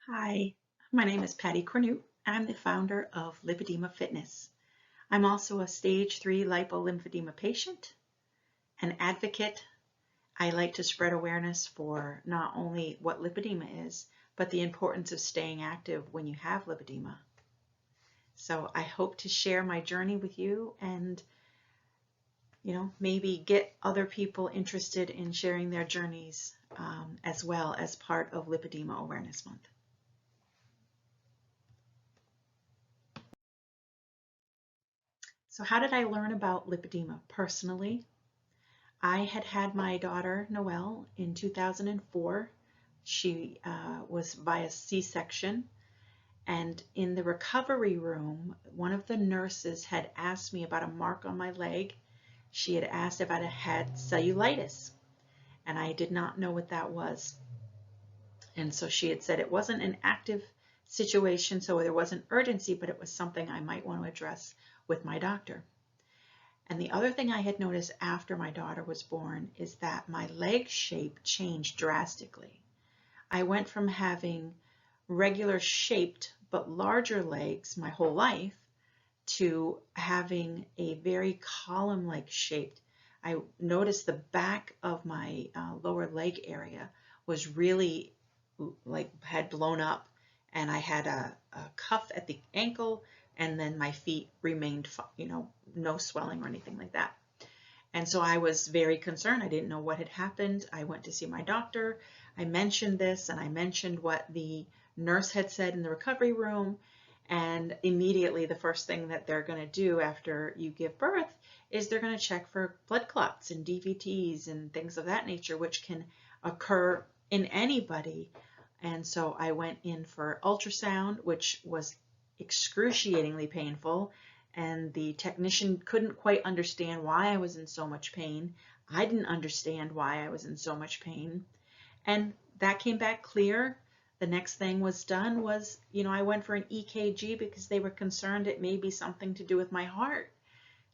Hi, my name is Patty Cornute. I'm the founder of Lipedema Fitness. I'm also a stage 3 lipolymphedema patient, an advocate. I like to spread awareness for not only what lipedema is, but the importance of staying active when you have lipedema. So I hope to share my journey with you and maybe get other people interested in sharing their journeys as well as part of Lipedema Awareness Month. So how did I learn about lipedema personally? I had had my daughter Noelle in 2004. She was via C-section, and in the recovery room, one of the nurses had asked me about a mark on my leg. She had asked if I had cellulitis, and I did not know what that was. And so she had said it wasn't an active situation, so there wasn't urgency, but it was something I might want to address with my doctor. And the other thing I had noticed after my daughter was born is that my leg shape changed drastically. I went from having regular shaped but larger legs my whole life to having a very column-like shaped. I noticed the back of my lower leg area was really had blown up, and I had a cuff at the ankle, and then my feet remained, no swelling or anything like that. And so I was very concerned. I didn't know what had happened. I went to see my doctor. I mentioned this, and I mentioned what the nurse had said in the recovery room. And immediately the first thing that they're going to do after you give birth is they're going to check for blood clots and DVTs and things of that nature, which can occur in anybody. And so I went in for ultrasound, which was excruciatingly painful, and the technician couldn't quite understand why I was in so much pain. I didn't understand why I was in so much pain, and that came back clear. The next thing was done was, I went for an EKG because they were concerned it may be something to do with my heart.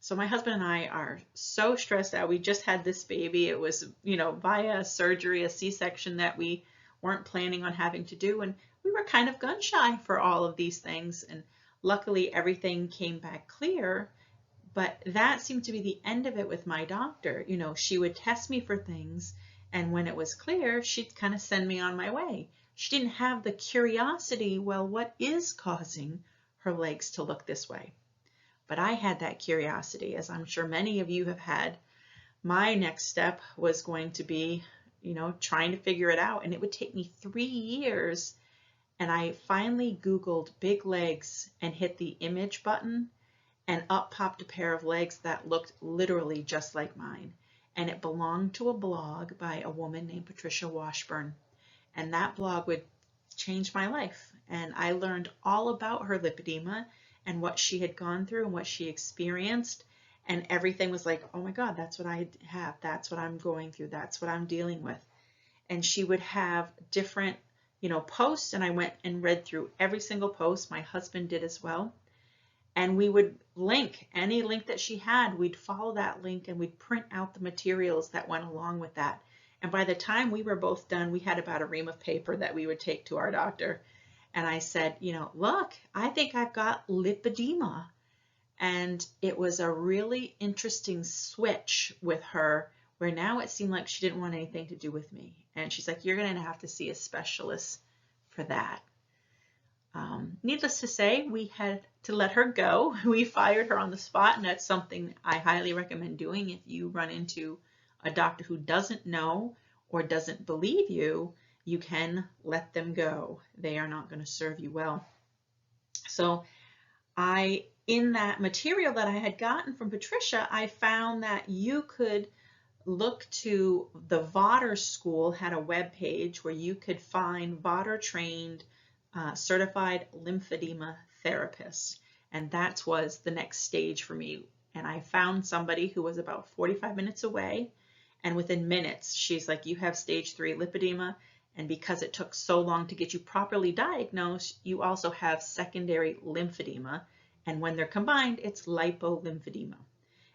So my husband and I are so stressed out. We just had this baby. It was, via surgery, a C-section that we weren't planning on having to do, and we were kind of gun shy for all of these things, and luckily everything came back clear. But that seemed to be the end of it with my doctor. She would test me for things, and when it was clear, she'd kind of send me on my way. She didn't have the curiosity, well, what is causing her legs to look this way? But I had that curiosity, as I'm sure many of you have had. My next step was going to be trying to figure it out. And it would take me 3 years. And I finally Googled big legs and hit the image button, and up popped a pair of legs that looked literally just like mine. And it belonged to a blog by a woman named Patricia Washburn. And that blog would change my life. And I learned all about her lipedema and what she had gone through and what she experienced. And everything was like, oh my God, that's what I have. That's what I'm going through. That's what I'm dealing with. And she would have different, posts. And I went and read through every single post. My husband did as well. And we would link any link that she had. We'd follow that link and we'd print out the materials that went along with that. And by the time we were both done, we had about a ream of paper that we would take to our doctor. And I said, look, I think I've got lipedema. And it was a really interesting switch with her, where now it seemed like she didn't want anything to do with me. And she's like, you're going to have to see a specialist for that. Needless to say, we had to let her go. We fired her on the spot, and that's something I highly recommend doing if you run into a doctor who doesn't know or doesn't believe you. You can let them go. They are not going to serve you well. So in that material that I had gotten from Patricia, I found that you could look to the Vaughter School had a web page where you could find Vaughter trained certified lymphedema therapists. And that was the next stage for me. And I found somebody who was about 45 minutes away. And within minutes, she's like, you have stage 3 lipedema. And because it took so long to get you properly diagnosed, you also have secondary lymphedema. And when they're combined, it's lipolymphedema.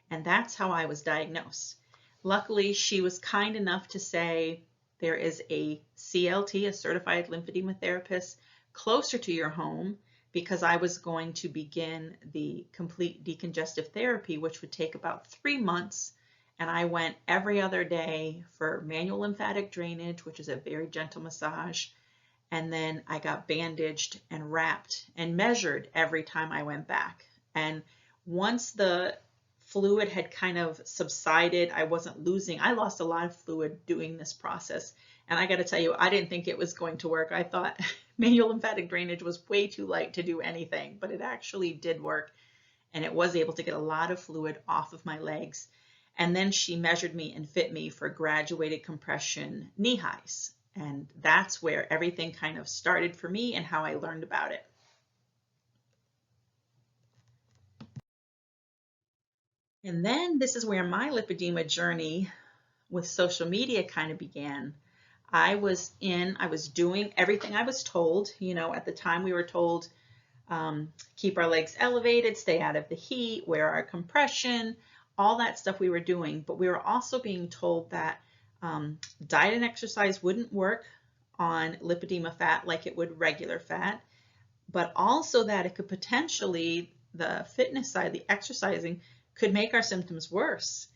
And that's how I was diagnosed. Luckily, she was kind enough to say there is a CLT, a certified lymphedema therapist, closer to your home because I was going to begin the complete decongestive therapy, which would take about 3 months. And I went every other day for manual lymphatic drainage, which is a very gentle massage. And then I got bandaged and wrapped and measured every time I went back. And once the fluid had kind of subsided, I wasn't losing. I lost a lot of fluid doing this process. And I got to tell you, I didn't think it was going to work. I thought manual lymphatic drainage was way too light to do anything, but it actually did work. And it was able to get a lot of fluid off of my legs. And then she measured me and fit me for graduated compression knee highs. And that's where everything kind of started for me and how I learned about it. And then this is where my lipedema journey with social media kind of began. I was doing everything I was told. You know, at the time we were told, keep our legs elevated, stay out of the heat, wear our compression, all that stuff we were doing. But we were also being told that diet and exercise wouldn't work on lipedema fat like it would regular fat, but also that it could potentially, the fitness side, the exercising, could make our symptoms worse.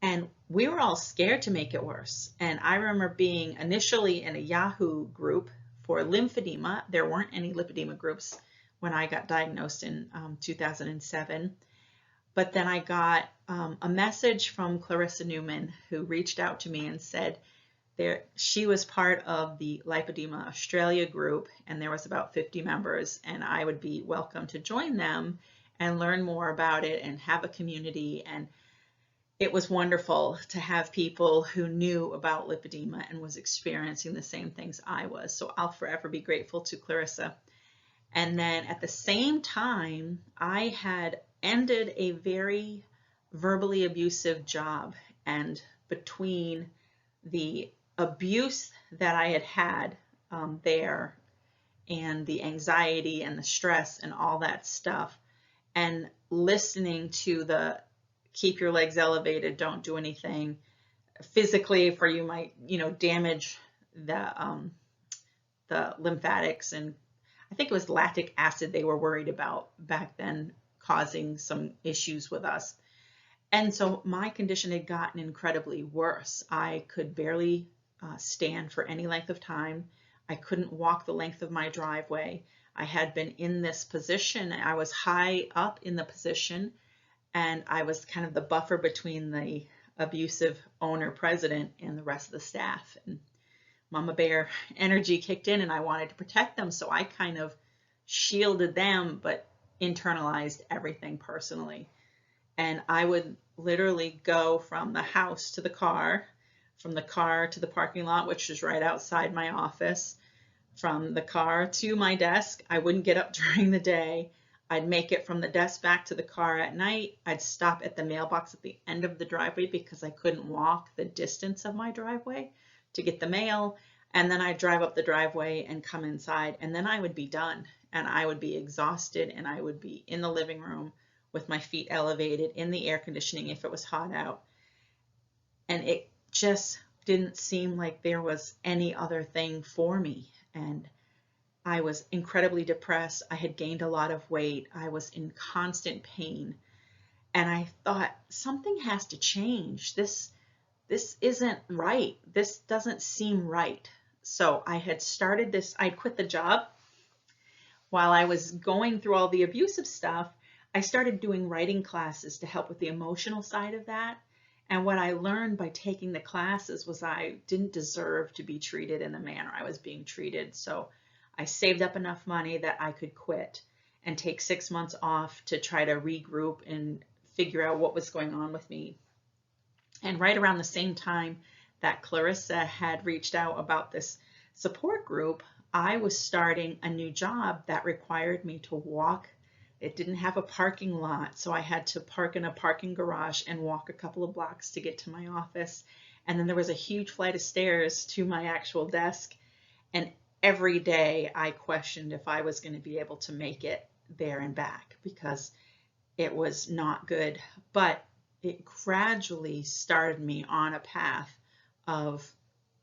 And we were all scared to make it worse. And I remember being initially in a Yahoo group for lymphedema. There weren't any lipedema groups when I got diagnosed in 2007. But then I got a message from Clarissa Newman, who reached out to me and said she was part of the Lipedema Australia group, and there was about 50 members, and I would be welcome to join them and learn more about it and have a community. And it was wonderful to have people who knew about lipedema and was experiencing the same things I was. So I'll forever be grateful to Clarissa. And then at the same time, I had ended a very verbally abusive job, and between the abuse that I had had there and the anxiety and the stress and all that stuff, and listening to the keep your legs elevated, don't do anything physically, for you might, you know, damage the lymphatics, and I think it was lactic acid they were worried about back then, causing some issues with us. And so my condition had gotten incredibly worse. I could barely stand for any length of time. I couldn't walk the length of my driveway. I had been in this position. I was high up in the position, and I was kind of the buffer between the abusive owner president and the rest of the staff. And Mama Bear energy kicked in, and I wanted to protect them. So I kind of shielded them, but internalized everything personally. And I would literally go from the house to the car, from the car to the parking lot, which is right outside my office, from the car to my desk. I wouldn't get up during the day. I'd make it from the desk back to the car at night. I'd stop at the mailbox at the end of the driveway because I couldn't walk the distance of my driveway to get the mail. And then I'd drive up the driveway and come inside, and then I would be done. And I would be exhausted, and I would be in the living room with my feet elevated in the air conditioning if it was hot out. And it just didn't seem like there was any other thing for me. And I was incredibly depressed. I had gained a lot of weight. I was in constant pain. And I thought, something has to change. This isn't right. This doesn't seem right. So I had started this, I'd quit the job. While I was going through all the abusive stuff, I started doing writing classes to help with the emotional side of that. And what I learned by taking the classes was I didn't deserve to be treated in the manner I was being treated. So I saved up enough money that I could quit and take 6 months off to try to regroup and figure out what was going on with me. And right around the same time that Clarissa had reached out about this support group, I was starting a new job that required me to walk. It didn't have a parking lot, so I had to park in a parking garage and walk a couple of blocks to get to my office. And then there was a huge flight of stairs to my actual desk. And every day I questioned if I was going to be able to make it there and back because it was not good. But it gradually started me on a path of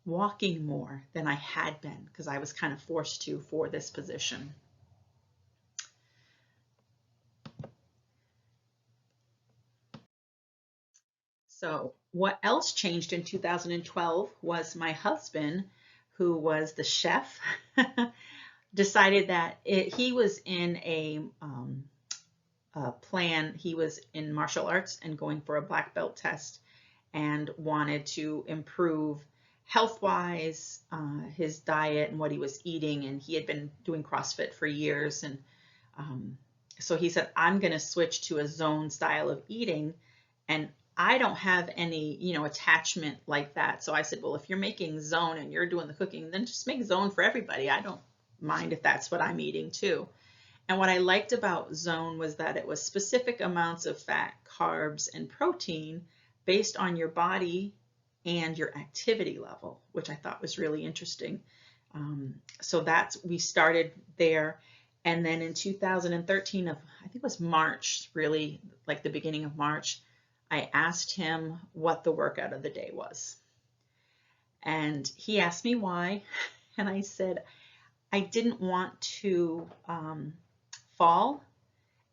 walking more than I had been because I was kind of forced to for this position. So what else changed in 2012 was my husband, who was the chef, decided that he was in a plan. He was in martial arts and going for a black belt test and wanted to improve health-wise, his diet and what he was eating. And he had been doing CrossFit for years. And so he said, I'm going to switch to a zone style of eating. And I don't have any, attachment like that. So I said, well, if you're making zone and you're doing the cooking, then just make zone for everybody. I don't mind if that's what I'm eating too. And what I liked about zone was that it was specific amounts of fat, carbs, and protein based on your body and your activity level, which I thought was really interesting. So we started there. And then in 2013, I think it was March, really like the beginning of March, I asked him what the workout of the day was. And he asked me why. And I said, I didn't want to fall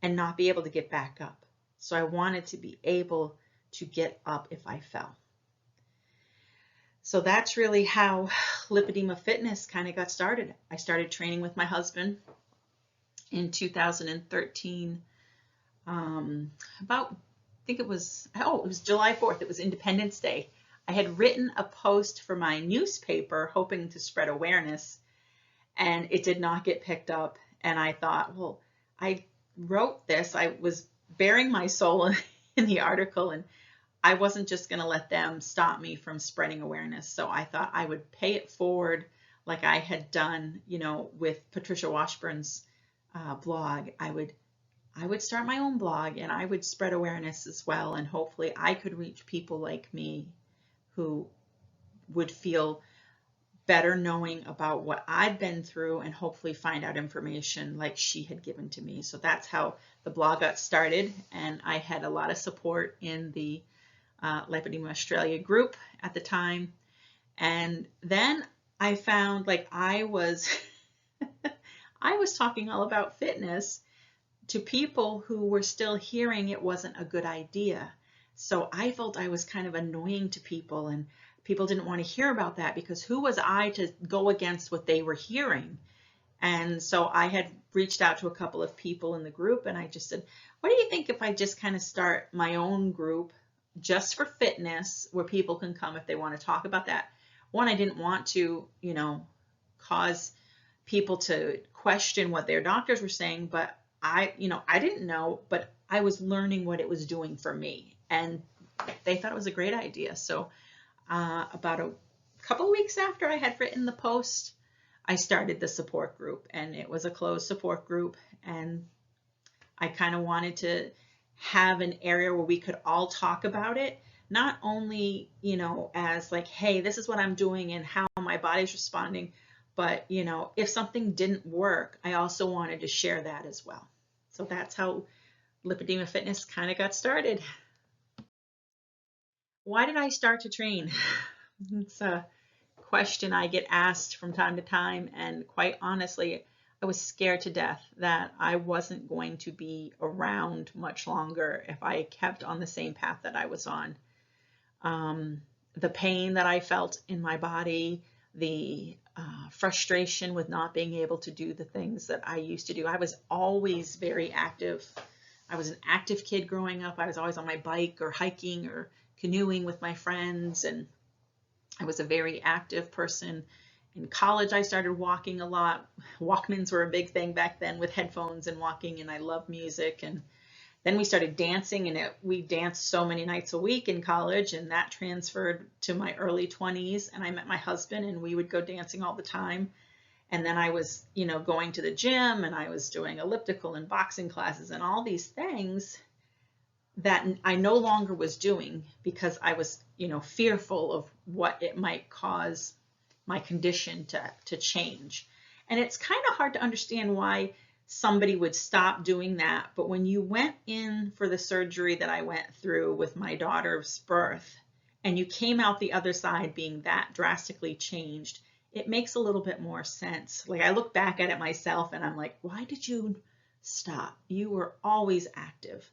and not be able to get back up. So I wanted to be able to get up if I fell. So that's really how Lipedema Fitness kind of got started. I started training with my husband in 2013, about, I think it was July 4th. It was Independence Day. I had written a post for my newspaper hoping to spread awareness, and it did not get picked up. And I thought, well, I wrote this. I was bearing my soul in the article, and I wasn't just going to let them stop me from spreading awareness. So I thought I would pay it forward like I had done, with Patricia Washburn's blog. I would start my own blog and I would spread awareness as well. And hopefully I could reach people like me who would feel better knowing about what I've been through and hopefully find out information like she had given to me. So that's how the blog got started. And I had a lot of support in the Lipedema Australia group at the time. And then I found I was talking all about fitness to people who were still hearing it wasn't a good idea. So I felt I was kind of annoying to people, and people didn't want to hear about that because who was I to go against what they were hearing? And so I had reached out to a couple of people in the group, and I just said, what do you think if I just kind of start my own group just for fitness where people can come if they want to talk about that? One, I didn't want to, cause people to question what their doctors were saying, but I didn't know, but I was learning what it was doing for me, and they thought it was a great idea. So about a couple of weeks after I had written the post, I started the support group, and it was a closed support group, and I kind of wanted to have an area where we could all talk about it, not only, as hey, this is what I'm doing and how my body's responding, but, if something didn't work, I also wanted to share that as well. So that's how Lipedema Fitness kind of got started. Why did I start to train? It's a question I get asked from time to time, and quite honestly, I was scared to death that I wasn't going to be around much longer if I kept on the same path that I was on. The pain that I felt in my body, the frustration with not being able to do the things that I used to do. I was always very active. I was an active kid growing up. I was always on my bike or hiking or canoeing with my friends, and I was a very active person. In college, I started walking a lot. Walkmans were a big thing back then with headphones and walking, and I love music. And then we started dancing, and we danced so many nights a week in college, and that transferred to my early 20s. And I met my husband, and we would go dancing all the time. And then I was, going to the gym, and I was doing elliptical and boxing classes and all these things that I no longer was doing because I was, fearful of what it might cause my condition to change. And it's kind of hard to understand why somebody would stop doing that. But when you went in for the surgery that I went through with my daughter's birth, and you came out the other side being that drastically changed, it makes a little bit more sense. Like I look back at it myself and I'm like, why did you stop? You were always active.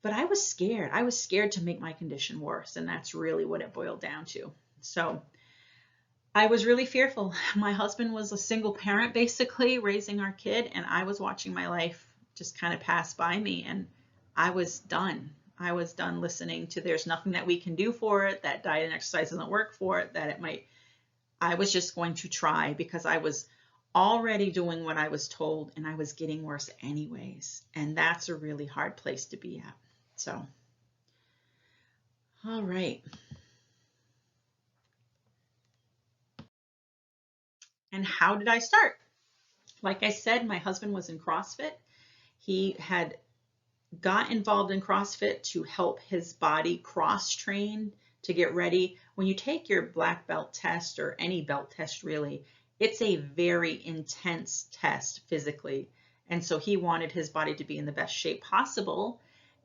But I was scared. I was scared to make my condition worse, and that's really what it boiled down to. So I was really fearful. My husband was a single parent, basically, raising our kid, and I was watching my life just kind of pass by me, and I was done. I was done listening to there's nothing that we can do for it, that diet and exercise doesn't work for it, that it might. I was just going to try because I was already doing what I was told, and I was getting worse anyways. And that's a really hard place to be at. So, all right. And how did I start? Like I said, my husband was in CrossFit. He had got involved in CrossFit to help his body cross train to get ready. When you take your black belt test or any belt test really, it's a very intense test physically. And so he wanted his body to be in the best shape possible.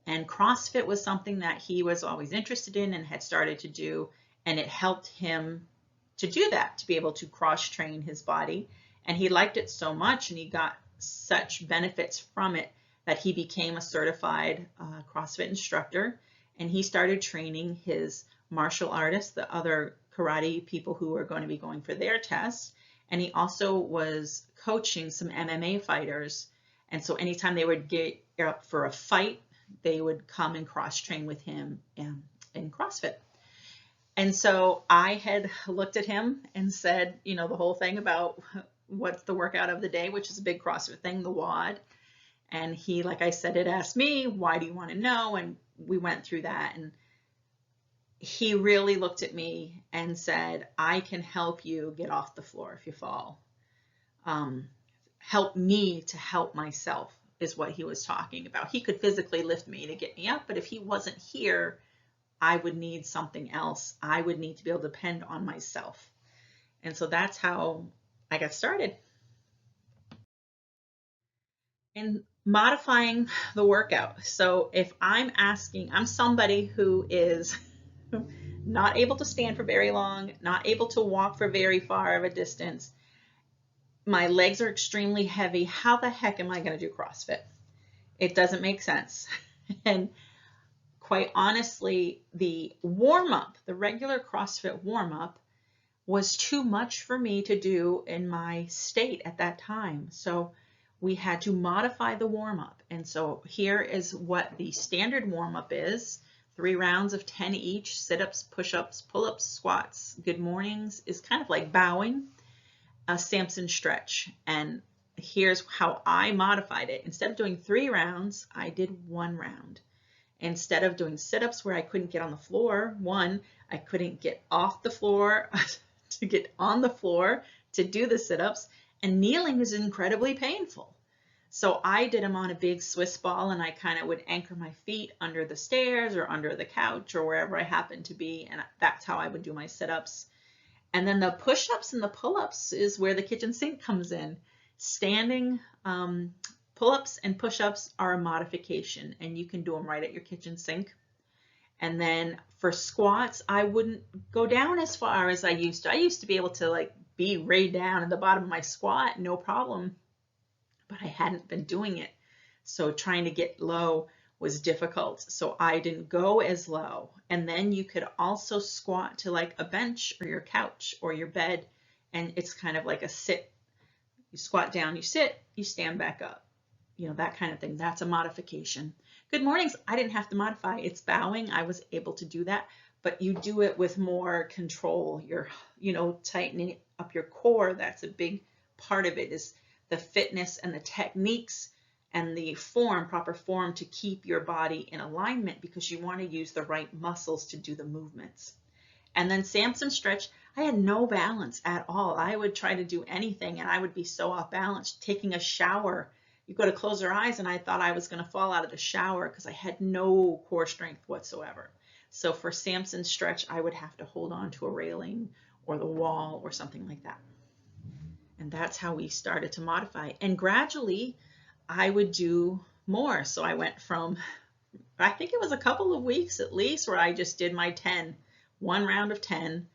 And CrossFit was something that he was always interested in and had started to do. And it helped him to do that, to be able to cross train his body. And he liked it so much and he got such benefits from it that he became a certified CrossFit instructor. And he started training his martial artists, the other karate people who were going to be going for their tests. And he also was coaching some MMA fighters. And so anytime they would get up for a fight, they would come and cross train with him in CrossFit. And so I had looked at him and said, you know, the whole thing about what's the workout of the day, which is a big CrossFit thing, the WOD. And he, like I said, had asked me, why do you want to know? And we went through that. And he really looked at me and said, I can help you get off the floor if you fall. Help me to help myself is what he was talking about. He could physically lift me to get me up, but if he wasn't here, I would need something else. I would need to be able to depend on myself. And so that's how I got started. And modifying the workout. So if I'm somebody who is not able to stand for very long, not able to walk for very far of a distance, my legs are extremely heavy. How the heck am I going to do CrossFit? It doesn't make sense. And quite honestly, the warm-up, the regular CrossFit warm-up, was too much for me to do in my state at that time. So we had to modify the warm-up. And so here is what the standard warm-up is. 3 rounds of 10 each, sit-ups, push-ups, pull-ups, squats. Good mornings is kind of like bowing, a Samson stretch. And here's how I modified it. Instead of doing 3 rounds, I did 1 round. Instead of doing sit-ups where I couldn't get on the floor, I couldn't get off the floor to get on the floor to do the sit-ups, and kneeling is incredibly painful. So I did them on a big Swiss ball, and I kind of would anchor my feet under the stairs or under the couch or wherever I happened to be, and that's how I would do my sit-ups. And then the push-ups and the pull-ups is where the kitchen sink comes in. Standing pull-ups and push-ups are a modification, and you can do them right at your kitchen sink. And then for squats, I wouldn't go down as far as I used to. I used to be able to like be right down at the bottom of my squat, no problem, but I hadn't been doing it. So trying to get low was difficult. So I didn't go as low. And then you could also squat to like a bench or your couch or your bed. And it's kind of like a sit. You squat down, you sit, you stand back up. You know, that kind of thing. That's a modification. Good mornings, I didn't have to modify. It's bowing. I was able to do that, but you do it with more control. You're, tightening up your core. That's a big part of it, is the fitness and the techniques and the proper form to keep your body in alignment, because you want to use the right muscles to do the movements. And then Samson stretch, I had no balance at all. I would try to do anything and I would be so off balance. Taking a shower, you go to close your eyes and I thought I was going to fall out of the shower because I had no core strength whatsoever. So for Samson stretch, I would have to hold on to a railing or the wall or something like that. And that's how we started to modify. And gradually I would do more. So I went from, I think it was a couple of weeks at least, where I just did my 10 one round of 10.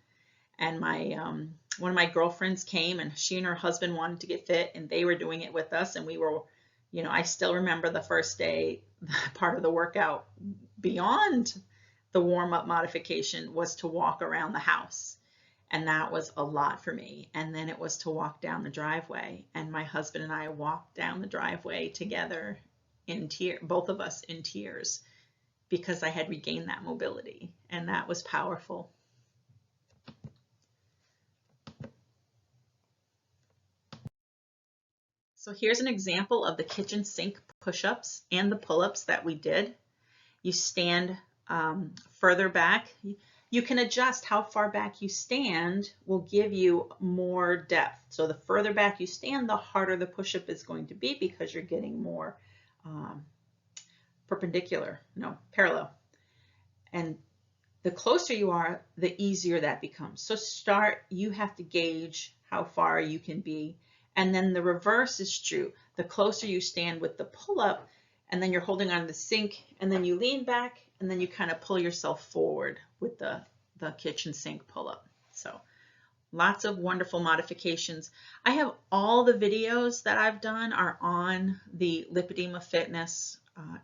And my one of my girlfriends came, and she and her husband wanted to get fit, and they were doing it with us. And we were, I still remember the first day, part of the workout beyond the warm-up modification was to walk around the house. And that was a lot for me. And then it was to walk down the driveway. And my husband and I walked down the driveway together in tears, both of us in tears, because I had regained that mobility. And that was powerful. So here's an example of the kitchen sink push-ups and the pull-ups that we did. You stand further back. You can adjust how far back you stand will give you more depth. So the further back you stand, the harder the push-up is going to be because you're getting more parallel. And the closer you are, the easier that becomes. So you have to gauge how far you can be. And then the reverse is true. The closer you stand with the pull-up, and then you're holding on to the sink, and then you lean back, and then you kind of pull yourself forward with the kitchen sink pull-up. So lots of wonderful modifications. I have all the videos that I've done are on the Lipoedema Fitness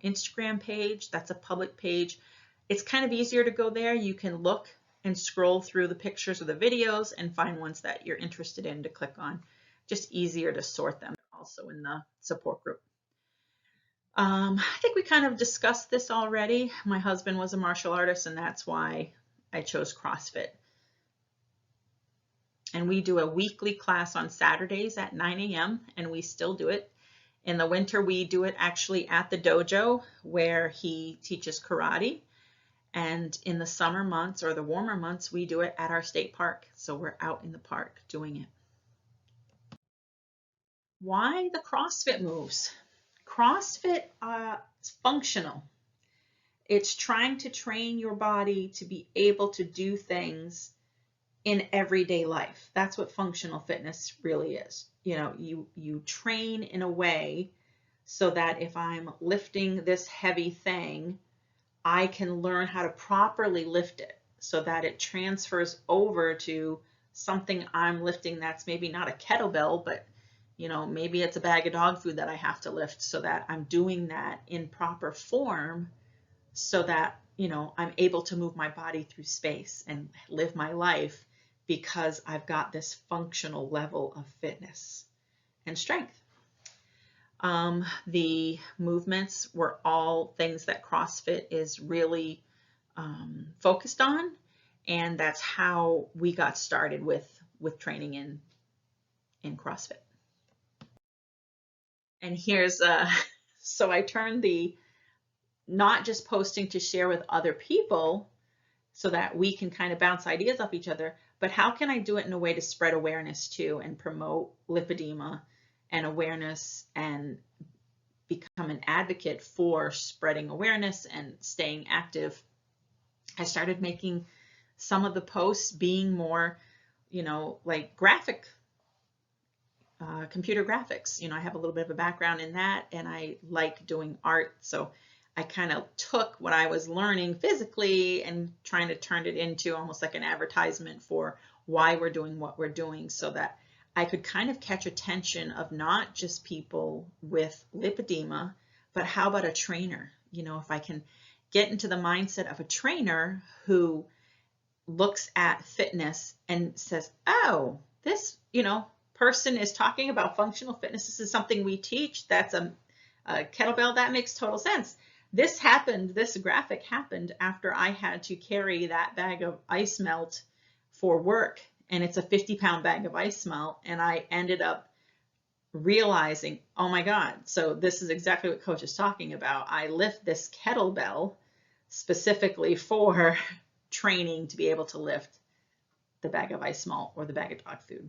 Instagram page. That's a public page. It's kind of easier to go there. You can look and scroll through the pictures of the videos and find ones that you're interested in to click on. Just easier to sort them. Also in the support group. I think we kind of discussed this already. My husband was a martial artist, and that's why I chose CrossFit. And we do a weekly class on Saturdays at 9 a.m. and we still do it. In the winter, we do it actually at the dojo where he teaches karate. And in the summer months or the warmer months, we do it at our state park. So we're out in the park doing it. Why the CrossFit moves? CrossFit is functional. It's trying to train your body to be able to do things in everyday life. That's what functional fitness really is. You train in a way so that if I'm lifting this heavy thing, I can learn how to properly lift it so that it transfers over to something I'm lifting that's maybe not a kettlebell, but maybe it's a bag of dog food that I have to lift, so that I'm doing that in proper form so that, I'm able to move my body through space and live my life because I've got this functional level of fitness and strength. The movements were all things that CrossFit is really focused on, and that's how we got started with training in CrossFit. And here's, so I turned the not just posting to share with other people so that we can kind of bounce ideas off each other, but how can I do it in a way to spread awareness too and promote lipedema and awareness and become an advocate for spreading awareness and staying active. I started making some of the posts being more, like graphic computer graphics. I have a little bit of a background in that, and I like doing art. So I kind of took what I was learning physically and trying to turn it into almost like an advertisement for why we're doing what we're doing, so that I could kind of catch attention of not just people with lipedema, but how about a trainer? If I can get into the mindset of a trainer who looks at fitness and says, oh, this, person is talking about functional fitness. This is something we teach. That's a kettlebell. That makes total sense. This graphic happened after I had to carry that bag of ice melt for work. And it's a 50-pound bag of ice melt. And I ended up realizing, oh my God, so this is exactly what Coach is talking about. I lift this kettlebell specifically for training to be able to lift the bag of ice melt or the bag of dog food.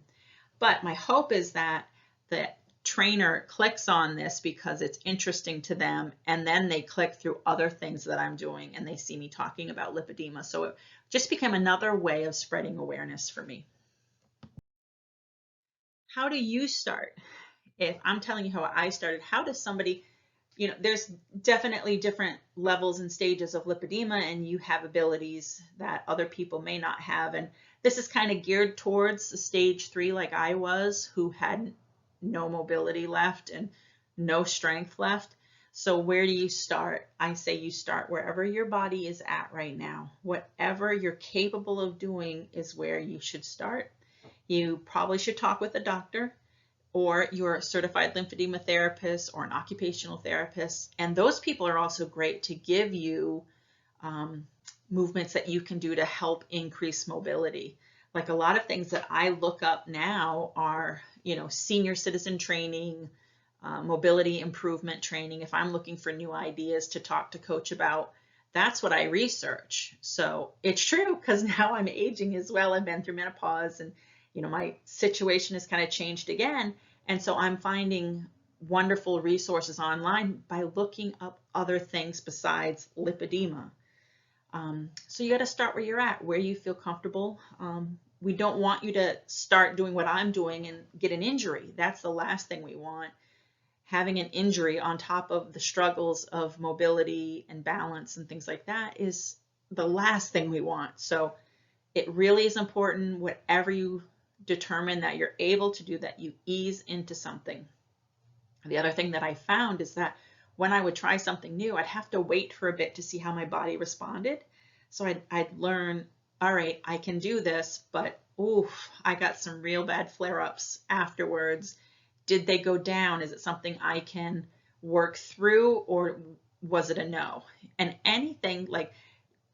But my hope is that the trainer clicks on this because it's interesting to them, and then they click through other things that I'm doing and they see me talking about lipedema. So it just became another way of spreading awareness for me. How do you start? If I'm telling you how I started, how does somebody there's definitely different levels and stages of lipedema, and you have abilities that other people may not have. And this is kind of geared towards the stage 3, like I was, who had no mobility left and no strength left. So where do you start? I say you start wherever your body is at right now. Whatever you're capable of doing is where you should start. You probably should talk with a doctor or your certified lymphedema therapist or an occupational therapist. And those people are also great to give you movements that you can do to help increase mobility. Like a lot of things that I look up now are, senior citizen training, mobility improvement training. If I'm looking for new ideas to talk to coach about, that's what I research. So it's true, because now I'm aging as well. I've been through menopause, and my situation has kind of changed again. And so I'm finding wonderful resources online by looking up other things besides lipedema. So you got to start where you're at, where you feel comfortable. We don't want you to start doing what I'm doing and get an injury. That's the last thing we want. Having an injury on top of the struggles of mobility and balance and things like that is the last thing we want. So it really is important, whatever you determine that you're able to do, that you ease into something. The other thing that I found is that when I would try something new, I'd have to wait for a bit to see how my body responded. So I'd learn, all right, I can do this, but oof, I got some real bad flare-ups afterwards. Did they go down? Is it something I can work through, or was it a no? And anything like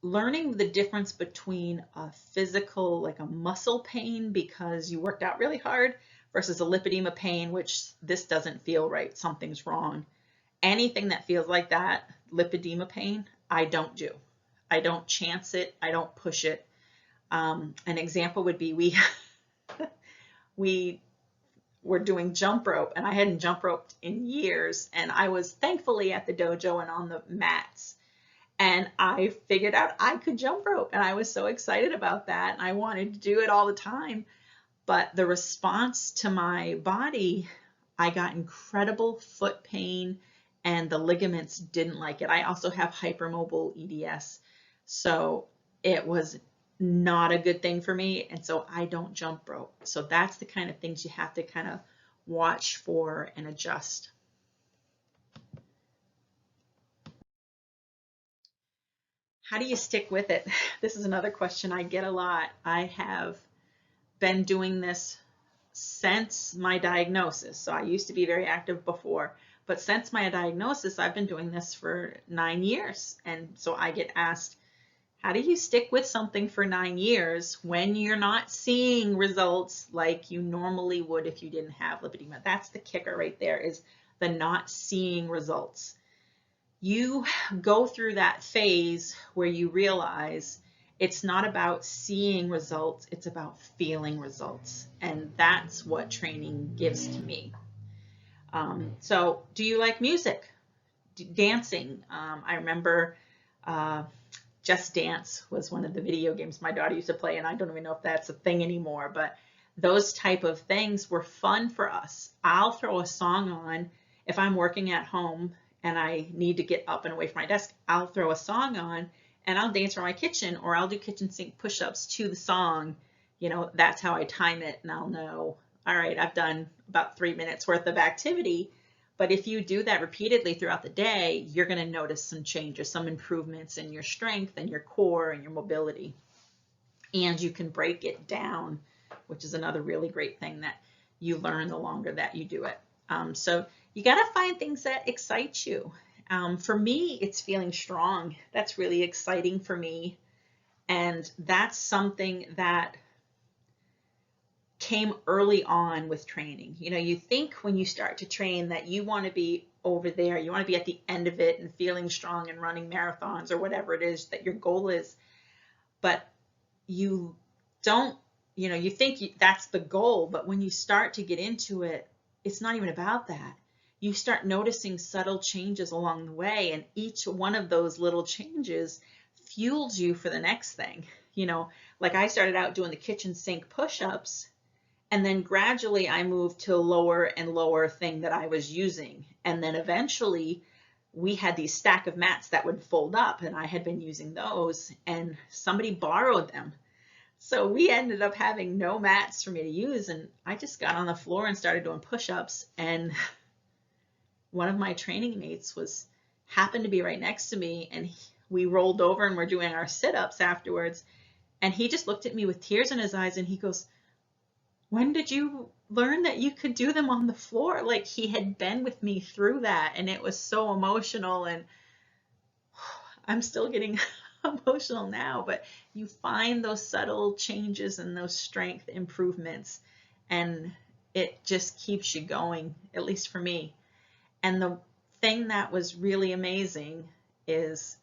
learning the difference between a physical, like a muscle pain because you worked out really hard, versus a lipedema pain, which this doesn't feel right, something's wrong. Anything that feels like that, lipedema pain, I don't do. I don't chance it. I don't push it. An example would be we were doing jump rope, and I hadn't jump roped in years, and I was thankfully at the dojo and on the mats, and I figured out I could jump rope, and I was so excited about that, and I wanted to do it all the time. But the response to my body, I got incredible foot pain, and the ligaments didn't like it. I also have hypermobile EDS, so it was not a good thing for me, and so I don't jump rope. So that's the kind of things you have to kind of watch for and adjust. How do you stick with it? This is another question I get a lot. I have been doing this since my diagnosis. So I used to be very active before, but since my diagnosis, I've been doing this for 9 years. And so I get asked, how do you stick with something for 9 years when you're not seeing results like you normally would if you didn't have lipedema? That's the kicker right there, is the not seeing results. You go through that phase where you realize it's not about seeing results, it's about feeling results. And that's what training gives to me. So do you like music? Dancing? I remember Just Dance was one of the video games my daughter used to play, and I don't even know if that's a thing anymore, but those type of things were fun for us. I'll throw a song on if I'm working at home and I need to get up and away from my desk. I'll throw a song on and I'll dance around my kitchen, or I'll do kitchen sink push-ups to the song. That's how I time it, and I'll know, all right, I've done about 3 minutes worth of activity. But if you do that repeatedly throughout the day, you're going to notice some changes, some improvements in your strength and your core and your mobility. And you can break it down, which is another really great thing that you learn the longer that you do it. So you got to find things that excite you. For me, it's feeling strong. That's really exciting for me. And that's something that came early on with training. You think when you start to train that you want to be over there, you want to be at the end of it and feeling strong and running marathons or whatever it is that your goal is, but you don't, you think that's the goal, but when you start to get into it, it's not even about that. You start noticing subtle changes along the way, and each one of those little changes fuels you for the next thing. Like I started out doing the kitchen sink push-ups, and then gradually I moved to a lower and lower thing that I was using. And then eventually we had these stack of mats that would fold up, and I had been using those, and somebody borrowed them. So we ended up having no mats for me to use, and I just got on the floor and started doing push-ups, and one of my training mates happened to be right next to me, and we rolled over and we're doing our sit-ups afterwards, and he just looked at me with tears in his eyes, and he goes, "When did you learn that you could do them on the floor?" Like, he had been with me through that, and it was so emotional, and I'm still getting emotional now, but you find those subtle changes and those strength improvements, and it just keeps you going, at least for me. And the thing that was really amazing is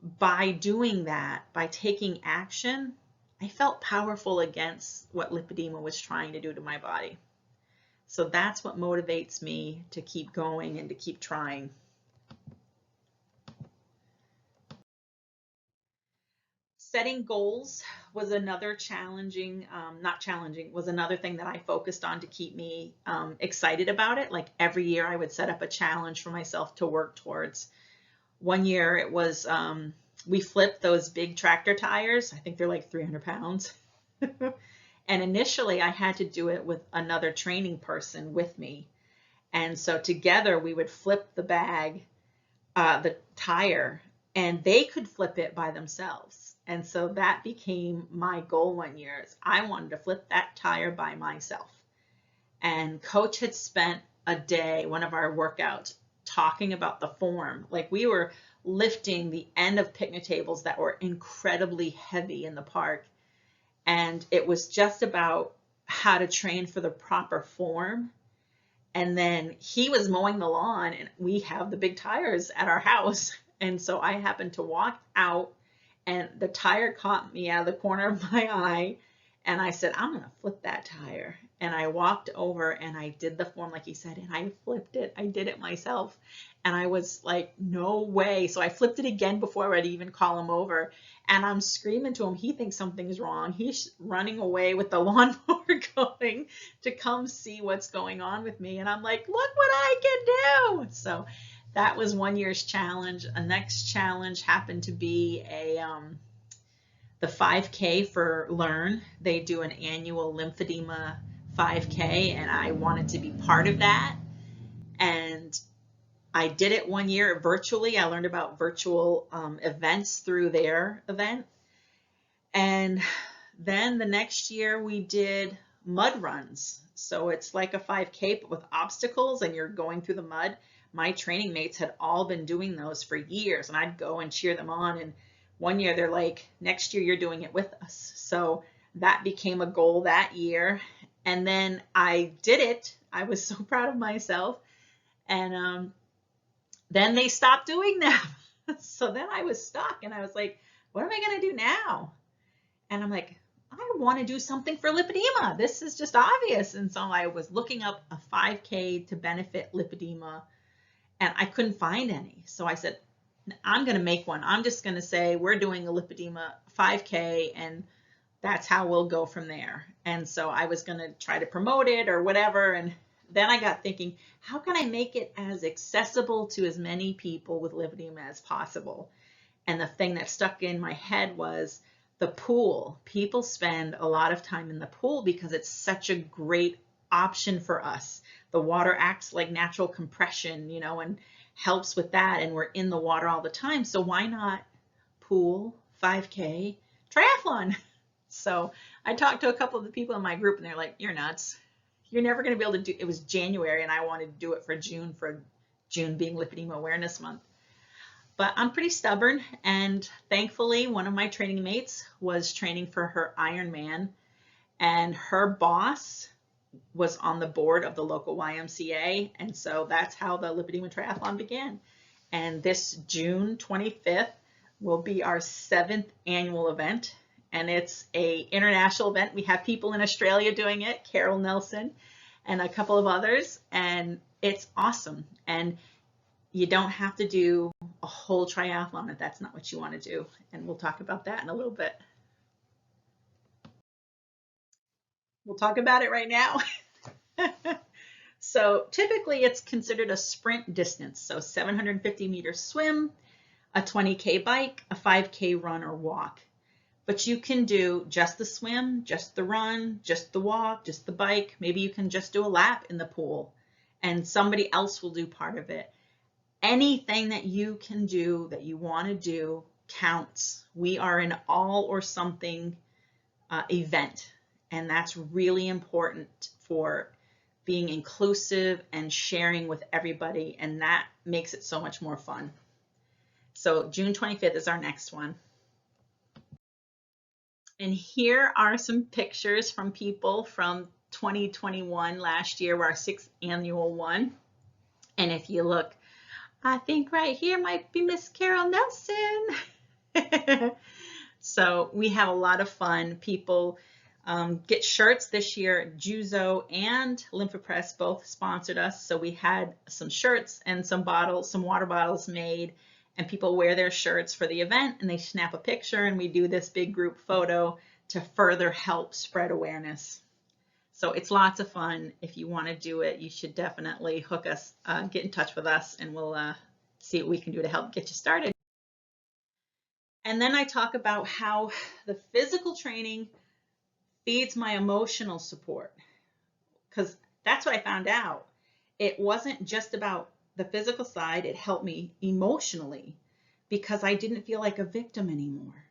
by doing that, by taking action, I felt powerful against what lipedema was trying to do to my body. So that's what motivates me to keep going and to keep trying. Setting goals was another was another thing that I focused on to keep me excited about it. Like, every year I would set up a challenge for myself to work towards. One year it was, we flipped those big tractor tires. I think they're like 300 pounds. And initially I had to do it with another training person with me. And so together we would flip the tire, and they could flip it by themselves. And so that became my goal one year. I wanted to flip that tire by myself. And Coach had spent a day, one of our workouts, talking about the form. Like, we were lifting the end of picnic tables that were incredibly heavy in the park. And it was just about how to train for the proper form. And then he was mowing the lawn, and we have the big tires at our house. And so I happened to walk out, and the tire caught me out of the corner of my eye. And I said, "I'm going to flip that tire." And I walked over and I did the form like he said, and I flipped it. I did it myself. And I was like, no way. So I flipped it again before I'd even call him over. And I'm screaming to him. He thinks something's wrong. He's running away with the lawnmower going to come see what's going on with me. And I'm like, look what I can do. So that was one year's challenge. A next challenge happened to be the 5K for Learn. They do an annual lymphedema 5K, and I wanted to be part of that. And I did it one year virtually. I learned about virtual events through their event. And then the next year we did mud runs. So it's like a 5K, but with obstacles, and you're going through the mud. My training mates had all been doing those for years, and I'd go and cheer them on. And one year they're like, "Next year you're doing it with us." So that became a goal that year. And then I did it. I was so proud of myself. And then they stopped doing them. So then I was stuck, and I was like, what am I going to do now? And I'm like, I want to do something for lipedema. This is just obvious. And so I was looking up a 5K to benefit lipedema, and I couldn't find any. So I said, I'm going to make one. I'm just going to say we're doing a lipedema 5K, and that's how we'll go from there. And so I was going to try to promote it or whatever. And then I got thinking, how can I make it as accessible to as many people with lipedema as possible? And the thing that stuck in my head was the pool. People spend a lot of time in the pool because it's such a great option for us. The water acts like natural compression, you know, and helps with that. And we're in the water all the time. So why not pool, 5K, triathlon? So I talked to a couple of the people in my group, and they're like, "You're nuts. You're never going to be able to do." It was January, and I wanted to do it for June being Lipedema Awareness Month. But I'm pretty stubborn, and thankfully one of my training mates was training for her Ironman, and her boss was on the board of the local YMCA, and so that's how the Lipedema Triathlon began. And this June 25th will be our 7th annual event, and it's a international event. We have people in Australia doing it, Carol Nelson and a couple of others, and it's awesome. And you don't have to do a whole triathlon if that's not what you want to do. And we'll talk about that in a little bit. We'll talk about it right now. So typically it's considered a sprint distance. So 750 meters swim, a 20K bike, a 5K run or walk. But you can do just the swim, just the run, just the walk, just the bike. Maybe you can just do a lap in the pool and somebody else will do part of it. Anything that you can do that you want to do counts. We are an all or something event, and that's really important for being inclusive and sharing with everybody, and that makes it so much more fun. So June 25th is our next one. And here are some pictures from people from 2021, last year, our 6th annual one. And if you look, I think right here might be Miss Carol Nelson. So we have a lot of fun. People get shirts this year. Juzo and Lymphopress both sponsored us. So we had some shirts and some bottles, some water bottles made, and people wear their shirts for the event and they snap a picture and we do this big group photo to further help spread awareness. So it's lots of fun. If you want to do it, you should definitely hook us, get in touch with us, and we'll see what we can do to help get you started. And then I talk about how the physical training feeds my emotional support, because that's what I found out. It wasn't just about the physical side, it helped me emotionally because I didn't feel like a victim anymore.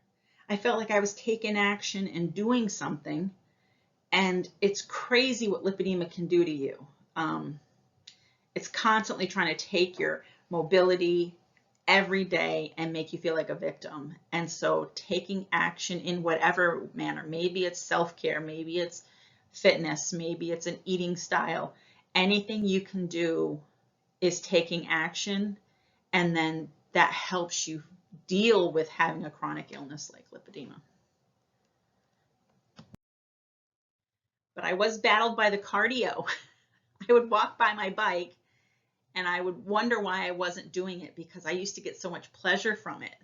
I felt like I was taking action and doing something, and it's crazy what lipedema can do to you. It's constantly trying to take your mobility every day and make you feel like a victim. And so taking action in whatever manner, maybe it's self-care, maybe it's fitness, maybe it's an eating style, anything you can do is taking action, and then that helps you deal with having a chronic illness like lipedema. But I was battled by the cardio. I would walk by my bike and I would wonder why I wasn't doing it, because I used to get so much pleasure from it.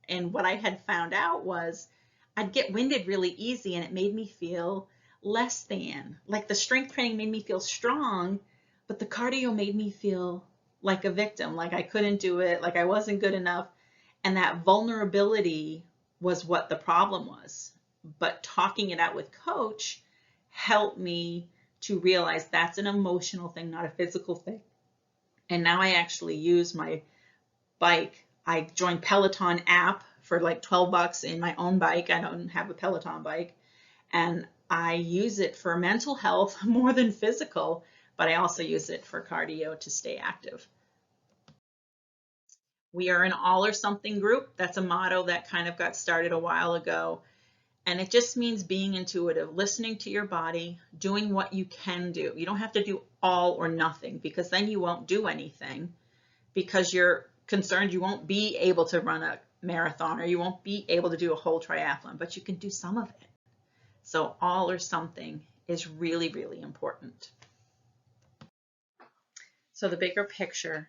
And what I had found out was I'd get winded really easy and it made me feel less than. Like the strength training made me feel strong, but the cardio made me feel like a victim, like I couldn't do it, like I wasn't good enough. And that vulnerability was what the problem was. But talking it out with coach helped me to realize that's an emotional thing, not a physical thing. And now I actually use my bike. I joined Peloton app for like 12 bucks in my own bike. I don't have a Peloton bike. And I use it for mental health more than physical, but I also use it for cardio to stay active. We are an all or something group. That's a motto that kind of got started a while ago. And it just means being intuitive, listening to your body, doing what you can do. You don't have to do all or nothing, because then you won't do anything, because you're concerned you won't be able to run a marathon or you won't be able to do a whole triathlon, but you can do some of it. So all or something is really, really important. So the bigger picture,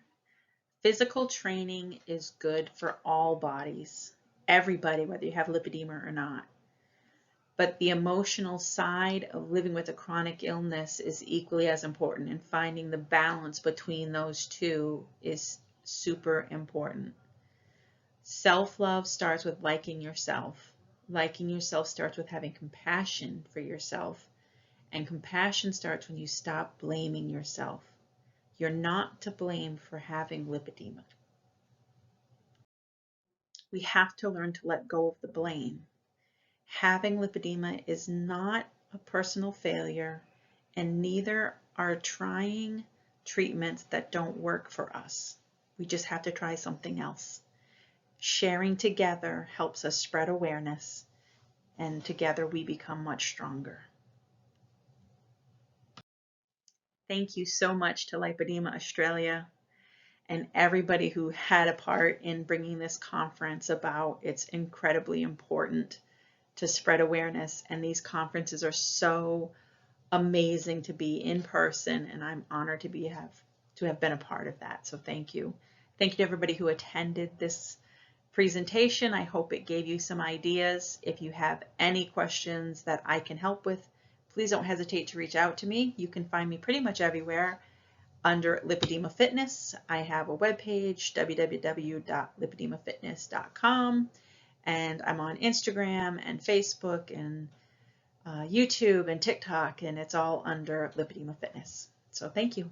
physical training is good for all bodies, everybody, whether you have lipedema or not. But the emotional side of living with a chronic illness is equally as important, and finding the balance between those two is super important. Self-love starts with liking yourself. Liking yourself starts with having compassion for yourself. And compassion starts when you stop blaming yourself. You're not to blame for having lipedema. We have to learn to let go of the blame. Having lipedema is not a personal failure, and neither are trying treatments that don't work for us. We just have to try something else. Sharing together helps us spread awareness, and together we become much stronger. Thank you so much to Lipedema Australia and everybody who had a part in bringing this conference about. It's incredibly important to spread awareness, and these conferences are so amazing to be in person, and I'm honored to have been a part of that. So thank you. Thank you to everybody who attended this presentation. I hope it gave you some ideas. If you have any questions that I can help with, please don't hesitate to reach out to me. You can find me pretty much everywhere under Lipedema Fitness. I have a webpage, www.lipedemafitness.com, and I'm on Instagram and Facebook and YouTube and TikTok, and it's all under Lipedema Fitness. So thank you.